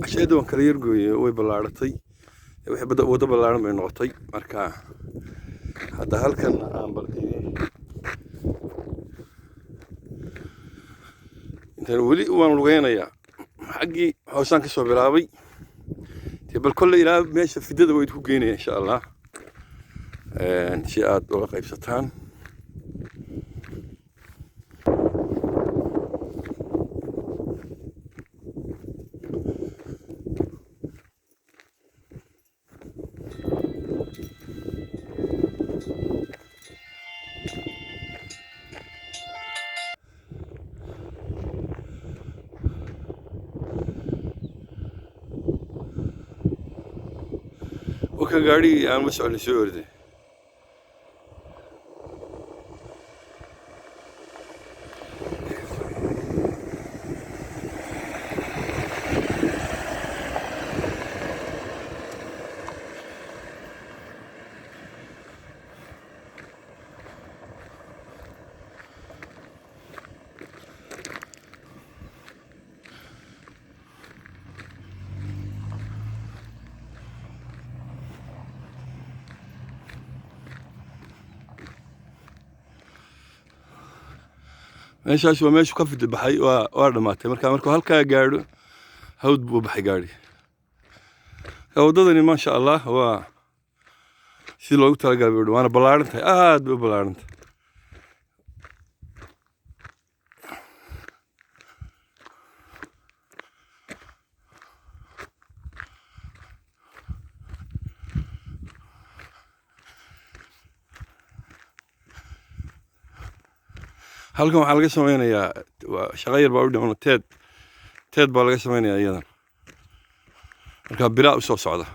ashayda waan kala yargooyay way ballaaratay wixii wada ballaaran bay noqotay marka hadda halkan aan balkiyay intaan weli waan lugeynayaa xaggii hoosaan ka soo bilaabay bal kolle ilaa meesha fidada way ku geynayaan insha Allah si aad uga qaybsataan وكان قاعدي أنا مسؤول سوري meeshaas waa meeshu ka fid baxay waa dhamaatay markuu halkaa gaadho hawd buu baxay gaari wadadani ma sha Allah waa si loogu talagalay waana ballaaran tahay aad u ballaaran tahay halkan waxaa laga sameynayaa shaqo yar baa u dhiman teed baa laga sameynayaa iyadan marka bilaa u soo socda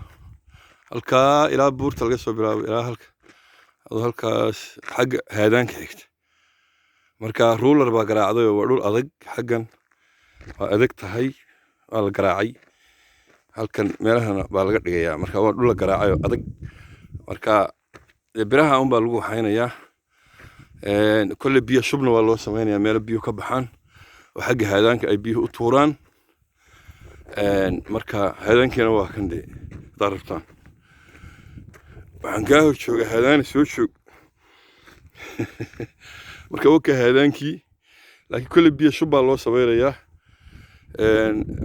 halkaa ilaa buurta laga soo bilaabo ilaa halkaas xagga haadaanka xigta marka ruler baa garaacday oo waa dhul adag xaggan waa adag tahay waa la garaacay halkan meelahana baa laga dhigayaa marka waa dhul la garaacay oo adag marka biraha un baa lagu waxaynayaa كل بيا شبنا والله سمعنا يا مال بيو كبحان وحق هذانك أي بيو أطوران مركا هذانك أنا واحد دي ضربتان وعنقاه شو هذان شو مركا وكا هذانكي لكن كل بيا شب الله سمعنا يا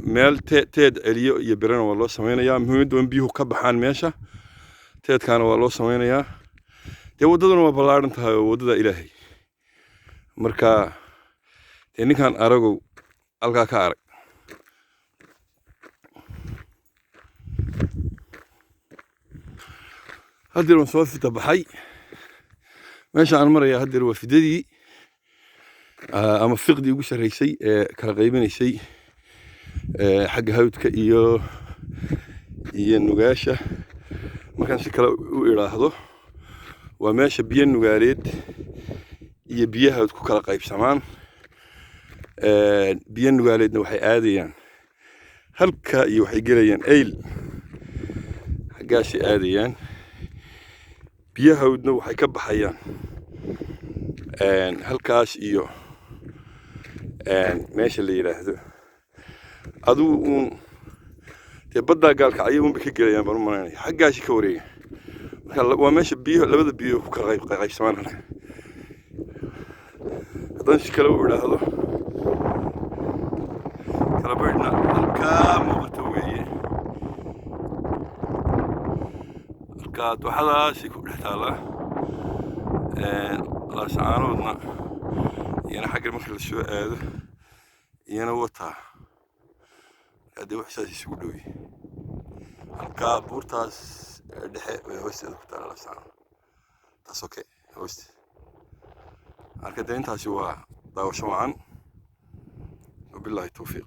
مال تاد عليو يبرنا والله سمعنا يا مهم دون بيو كبحان ماشى تاد كان والله سمعنا يا wadaduna waa ballaaran tahay wadada Ilaahay marka ninkan aragow halka ka arag hadir waan soo fita baxay meesha aan maraya hadir waa fidadii ama fiqdii ugu shareysay ee kala qaybinaysay xagga hawdka iyo nugaasha markaan si kala u iraahdo وماشي بين نقاليد يبيها كل قيب سمان بين نقاليد نوحي آديان هلكا يوحي قليان أيل حقاشي آديان بيها ودنوحي كبحيان هلكاش إيو ماشي اللي يراهدو أدو تبدا قالك عيون بك قليان برماني حقاشي كوريه وماشي بيو لبدا بيو كقيب سمان هذا شكله ولا هذا كلا بردنا الكام وتوي الكاد وحدا شيء حتالا لا سعانودنا يعني حق المخل شو هذا يعني وطا هذا وحشة يسولوي الكاب بورتاس دحي ويست كتار لا سعان تاس اوكي ويست arkada intaasi waa daawasho wacan وبالله التوفيق.